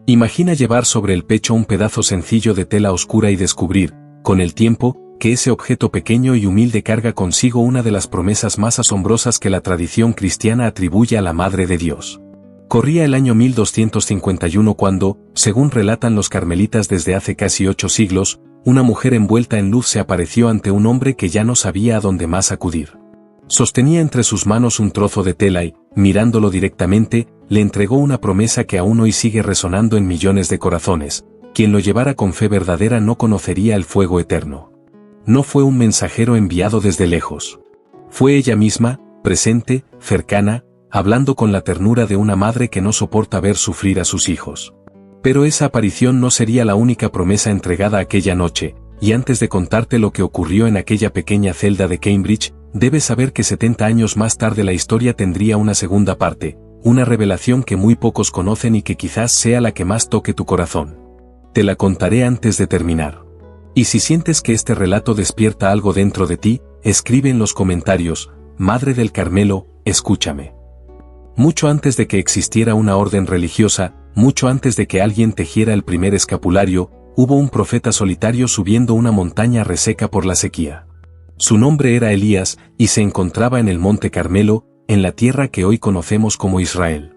Imagina llevar sobre el pecho un pedazo sencillo de tela oscura y descubrir, con el tiempo, que ese objeto pequeño y humilde carga consigo una de las promesas más asombrosas que la tradición cristiana atribuye a la Madre de Dios. Corría el año 1251 cuando, según relatan los carmelitas desde hace casi 8 siglos, una mujer envuelta en luz se apareció ante un hombre que ya no sabía a dónde más acudir. Sostenía entre sus manos un trozo de tela y, mirándolo directamente, le entregó una promesa que aún hoy sigue resonando en millones de corazones: quien lo llevara con fe verdadera no conocería el fuego eterno. No fue un mensajero enviado desde lejos. Fue ella misma, presente, cercana, hablando con la ternura de una madre que no soporta ver sufrir a sus hijos. Pero esa aparición no sería la única promesa entregada aquella noche, y antes de contarte lo que ocurrió en aquella pequeña celda de Cambridge, debes saber que 70 años más tarde la historia tendría una segunda parte, una revelación que muy pocos conocen y que quizás sea la que más toque tu corazón. Te la contaré antes de terminar. Y si sientes que este relato despierta algo dentro de ti, escribe en los comentarios: Madre del Carmelo, escúchame. Mucho antes de que existiera una orden religiosa, mucho antes de que alguien tejiera el primer escapulario, hubo un profeta solitario subiendo una montaña reseca por la sequía. Su nombre era Elías, y se encontraba en el monte Carmelo, en la tierra que hoy conocemos como Israel.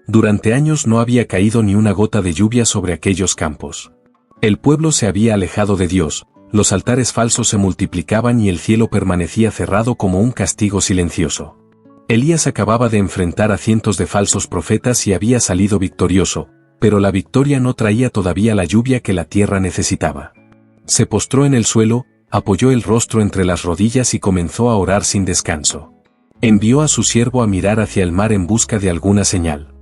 Durante años no había caído ni una gota de lluvia sobre aquellos campos. El pueblo se había alejado de Dios, los altares falsos se multiplicaban y el cielo permanecía cerrado como un castigo silencioso. Elías acababa de enfrentar a cientos de falsos profetas y había salido victorioso, pero la victoria no traía todavía la lluvia que la tierra necesitaba. Se postró en el suelo, apoyó el rostro entre las rodillas y comenzó a orar sin descanso. Envió a su siervo a mirar hacia el mar en busca de alguna señal.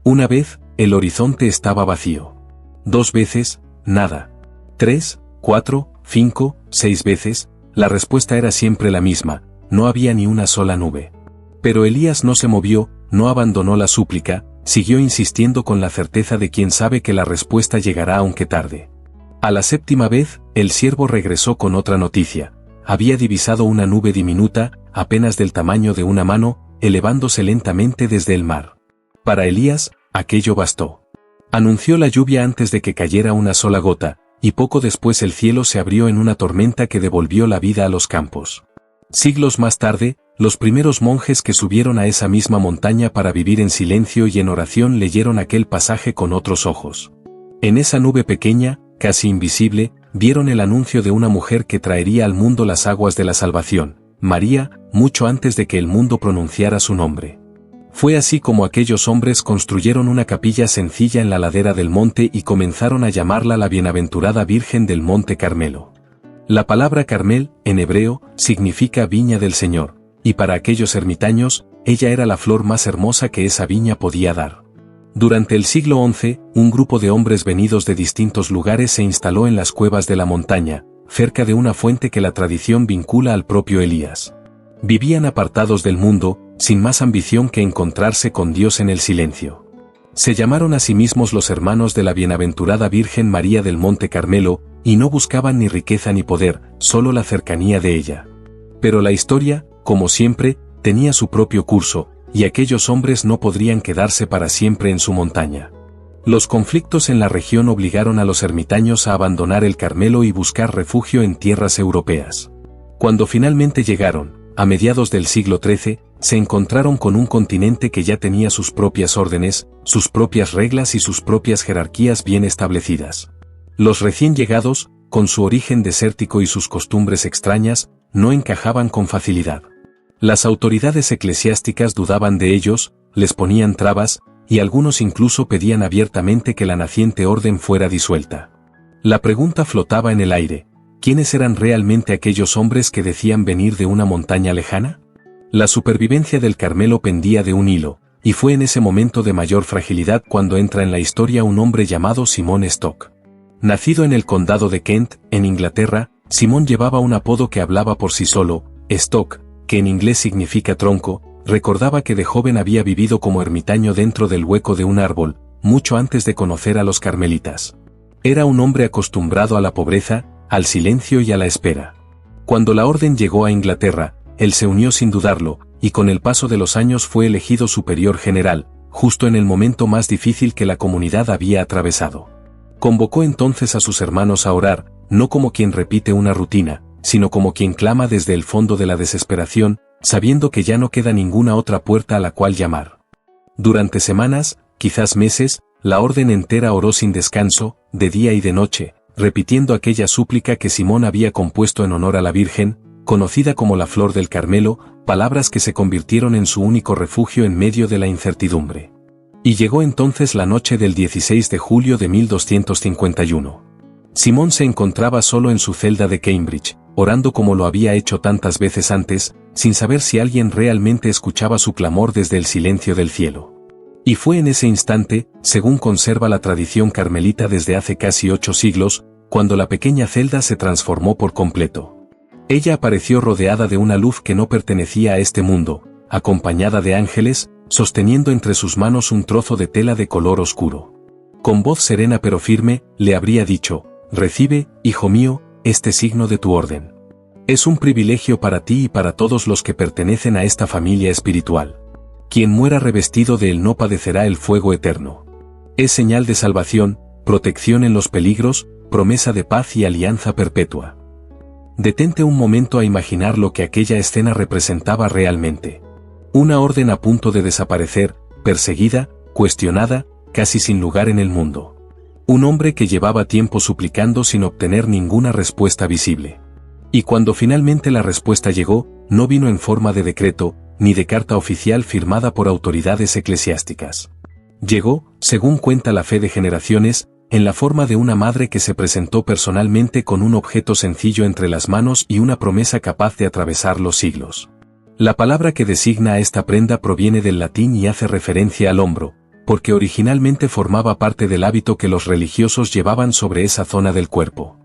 Una vez, el horizonte estaba vacío. 2 veces, nada. 3, 4, 5, 6 veces, la respuesta era siempre la misma: no había ni una sola nube. Pero Elías no se movió, no abandonó la súplica, siguió insistiendo con la certeza de quien sabe que la respuesta llegará aunque tarde. A la 7ª vez, el siervo regresó con otra noticia: había divisado una nube diminuta, apenas del tamaño de una mano, elevándose lentamente desde el mar. Para Elías, aquello bastó. Anunció la lluvia antes de que cayera una sola gota, y poco después el cielo se abrió en una tormenta que devolvió la vida a los campos. Siglos más tarde, los primeros monjes que subieron a esa misma montaña para vivir en silencio y en oración leyeron aquel pasaje con otros ojos. En esa nube pequeña, casi invisible, vieron el anuncio de una mujer que traería al mundo las aguas de la salvación, María, mucho antes de que el mundo pronunciara su nombre. Fue así como aquellos hombres construyeron una capilla sencilla en la ladera del monte y comenzaron a llamarla la Bienaventurada Virgen del Monte Carmelo. La palabra Carmel, en hebreo, significa viña del Señor, y para aquellos ermitaños, ella era la flor más hermosa que esa viña podía dar. Durante el siglo XI, un grupo de hombres venidos de distintos lugares se instaló en las cuevas de la montaña, cerca de una fuente que la tradición vincula al propio Elías. Vivían apartados del mundo, sin más ambición que encontrarse con Dios en el silencio. Se llamaron a sí mismos los hermanos de la Bienaventurada Virgen María del Monte Carmelo, y no buscaban ni riqueza ni poder, solo la cercanía de ella. Pero la historia, como siempre, tenía su propio curso, y aquellos hombres no podrían quedarse para siempre en su montaña. Los conflictos en la región obligaron a los ermitaños a abandonar el Carmelo y buscar refugio en tierras europeas. Cuando finalmente llegaron, a mediados del siglo XIII, se encontraron con un continente que ya tenía sus propias órdenes, sus propias reglas y sus propias jerarquías bien establecidas. Los recién llegados, con su origen desértico y sus costumbres extrañas, no encajaban con facilidad. Las autoridades eclesiásticas dudaban de ellos, les ponían trabas, y algunos incluso pedían abiertamente que la naciente orden fuera disuelta. La pregunta flotaba en el aire: ¿quiénes eran realmente aquellos hombres que decían venir de una montaña lejana? La supervivencia del Carmelo pendía de un hilo, y fue en ese momento de mayor fragilidad cuando entra en la historia un hombre llamado Simón Stock. Nacido en el condado de Kent, en Inglaterra, Simón llevaba un apodo que hablaba por sí solo: Stock, que en inglés significa tronco. Recordaba que de joven había vivido como ermitaño dentro del hueco de un árbol, mucho antes de conocer a los carmelitas. Era un hombre acostumbrado a la pobreza, al silencio y a la espera. Cuando la orden llegó a Inglaterra, él se unió sin dudarlo, y con el paso de los años fue elegido superior general, justo en el momento más difícil que la comunidad había atravesado. Convocó entonces a sus hermanos a orar, no como quien repite una rutina, sino como quien clama desde el fondo de la desesperación, sabiendo que ya no queda ninguna otra puerta a la cual llamar. Durante semanas, quizás meses, la orden entera oró sin descanso, de día y de noche, repitiendo aquella súplica que Simón había compuesto en honor a la Virgen, conocida como la Flor del Carmelo, palabras que se convirtieron en su único refugio en medio de la incertidumbre. Y llegó entonces la noche del 16 de julio de 1251. Simón se encontraba solo en su celda de Cambridge, orando como lo había hecho tantas veces antes, sin saber si alguien realmente escuchaba su clamor desde el silencio del cielo. Y fue en ese instante, según conserva la tradición carmelita desde hace casi 8 siglos, cuando la pequeña celda se transformó por completo. Ella apareció rodeada de una luz que no pertenecía a este mundo, acompañada de ángeles, sosteniendo entre sus manos un trozo de tela de color oscuro. Con voz serena pero firme, le habría dicho: «Recibe, hijo mío, este signo de tu orden. Es un privilegio para ti y para todos los que pertenecen a esta familia espiritual. Quien muera revestido de él no padecerá el fuego eterno. Es señal de salvación, protección en los peligros, promesa de paz y alianza perpetua». Detente un momento a imaginar lo que aquella escena representaba realmente. Una orden a punto de desaparecer, perseguida, cuestionada, casi sin lugar en el mundo. Un hombre que llevaba tiempo suplicando sin obtener ninguna respuesta visible. Y cuando finalmente la respuesta llegó, no vino en forma de decreto, ni de carta oficial firmada por autoridades eclesiásticas. Llegó, según cuenta la fe de generaciones, en la forma de una madre que se presentó personalmente con un objeto sencillo entre las manos y una promesa capaz de atravesar los siglos. La palabra que designa a esta prenda proviene del latín y hace referencia al hombro, porque originalmente formaba parte del hábito que los religiosos llevaban sobre esa zona del cuerpo.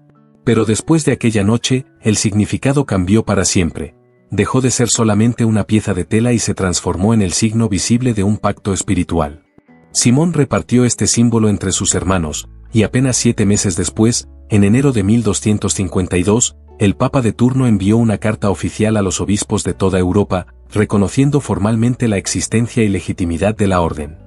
Pero después de aquella noche, el significado cambió para siempre. Dejó de ser solamente una pieza de tela y se transformó en el signo visible de un pacto espiritual. Simón repartió este símbolo entre sus hermanos, y apenas 7 meses después, en enero de 1252, el Papa de turno envió una carta oficial a los obispos de toda Europa, reconociendo formalmente la existencia y legitimidad de la orden.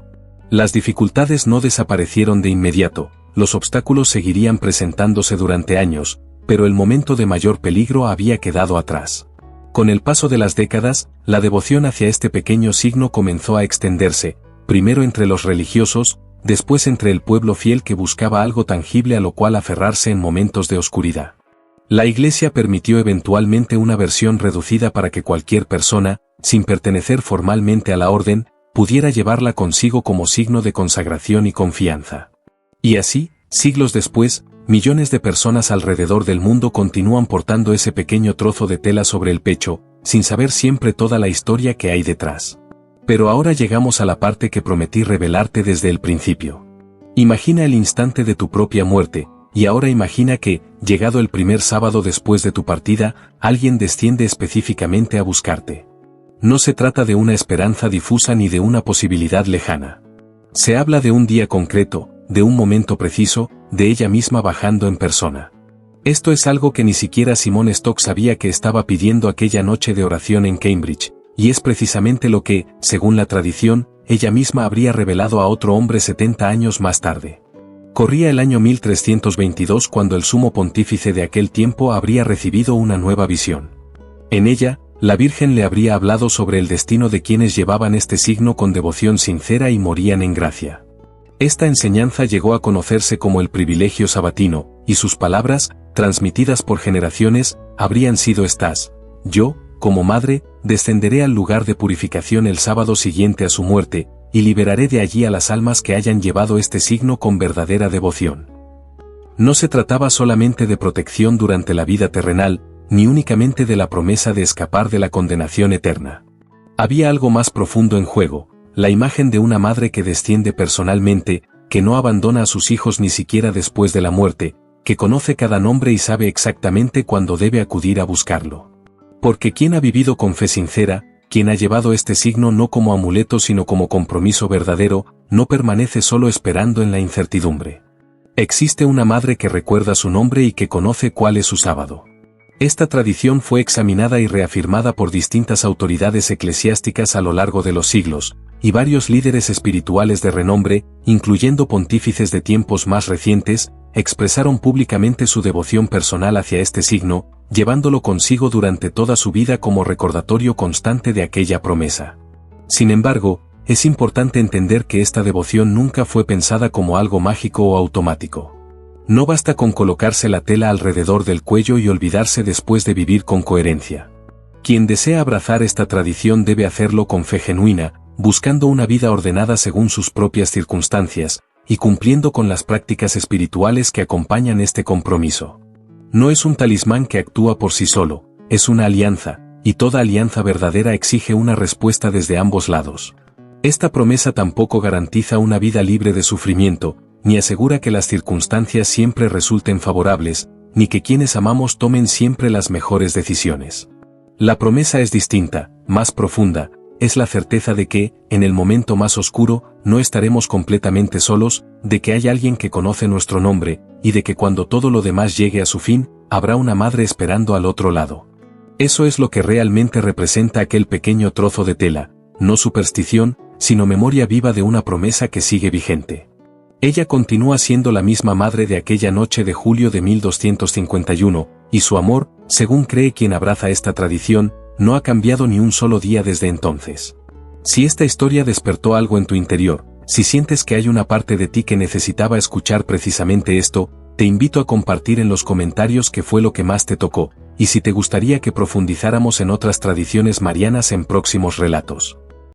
Las dificultades no desaparecieron de inmediato, los obstáculos seguirían presentándose durante años, pero el momento de mayor peligro había quedado atrás. Con el paso de las décadas, la devoción hacia este pequeño signo comenzó a extenderse, primero entre los religiosos, después entre el pueblo fiel que buscaba algo tangible a lo cual aferrarse en momentos de oscuridad. La Iglesia permitió eventualmente una versión reducida para que cualquier persona, sin pertenecer formalmente a la orden, pudiera llevarla consigo como signo de consagración y confianza. Y así, siglos después, millones de personas alrededor del mundo continúan portando ese pequeño trozo de tela sobre el pecho, sin saber siempre toda la historia que hay detrás. Pero ahora llegamos a la parte que prometí revelarte desde el principio. Imagina el instante de tu propia muerte, y ahora imagina que, llegado el primer sábado después de tu partida, alguien desciende específicamente a buscarte. No se trata de una esperanza difusa ni de una posibilidad lejana. Se habla de un día concreto, de un momento preciso, de ella misma bajando en persona. Esto es algo que ni siquiera Simón Stock sabía que estaba pidiendo aquella noche de oración en Cambridge, y es precisamente lo que, según la tradición, ella misma habría revelado a otro hombre 70 años más tarde. Corría el año 1322 cuando el sumo pontífice de aquel tiempo habría recibido una nueva visión. En ella, la Virgen le habría hablado sobre el destino de quienes llevaban este signo con devoción sincera y morían en gracia. Esta enseñanza llegó a conocerse como el privilegio sabatino, y sus palabras, transmitidas por generaciones, habrían sido estas: yo, como madre, descenderé al lugar de purificación el sábado siguiente a su muerte, y liberaré de allí a las almas que hayan llevado este signo con verdadera devoción. No se trataba solamente de protección durante la vida terrenal, ni únicamente de la promesa de escapar de la condenación eterna. Había algo más profundo en juego, la imagen de una madre que desciende personalmente, que no abandona a sus hijos ni siquiera después de la muerte, que conoce cada nombre y sabe exactamente cuándo debe acudir a buscarlo. Porque quien ha vivido con fe sincera, quien ha llevado este signo no como amuleto sino como compromiso verdadero, no permanece solo esperando en la incertidumbre. Existe una madre que recuerda su nombre y que conoce cuál es su sábado. Esta tradición fue examinada y reafirmada por distintas autoridades eclesiásticas a lo largo de los siglos, y varios líderes espirituales de renombre, incluyendo pontífices de tiempos más recientes, expresaron públicamente su devoción personal hacia este signo, llevándolo consigo durante toda su vida como recordatorio constante de aquella promesa. Sin embargo, es importante entender que esta devoción nunca fue pensada como algo mágico o automático. No basta con colocarse la tela alrededor del cuello y olvidarse después de vivir con coherencia. Quien desea abrazar esta tradición debe hacerlo con fe genuina, buscando una vida ordenada según sus propias circunstancias, y cumpliendo con las prácticas espirituales que acompañan este compromiso. No es un talismán que actúa por sí solo, es una alianza, y toda alianza verdadera exige una respuesta desde ambos lados. Esta promesa tampoco garantiza una vida libre de sufrimiento, ni asegura que las circunstancias siempre resulten favorables, ni que quienes amamos tomen siempre las mejores decisiones. La promesa es distinta, más profunda, es la certeza de que, en el momento más oscuro, no estaremos completamente solos, de que hay alguien que conoce nuestro nombre, y de que cuando todo lo demás llegue a su fin, habrá una madre esperando al otro lado. Eso es lo que realmente representa aquel pequeño trozo de tela, no superstición, sino memoria viva de una promesa que sigue vigente. Ella continúa siendo la misma madre de aquella noche de julio de 1251, y su amor, según cree quien abraza esta tradición, no ha cambiado ni un solo día desde entonces. Si esta historia despertó algo en tu interior, si sientes que hay una parte de ti que necesitaba escuchar precisamente esto, te invito a compartir en los comentarios qué fue lo que más te tocó, y si te gustaría que profundizáramos en otras tradiciones marianas en próximos relatos.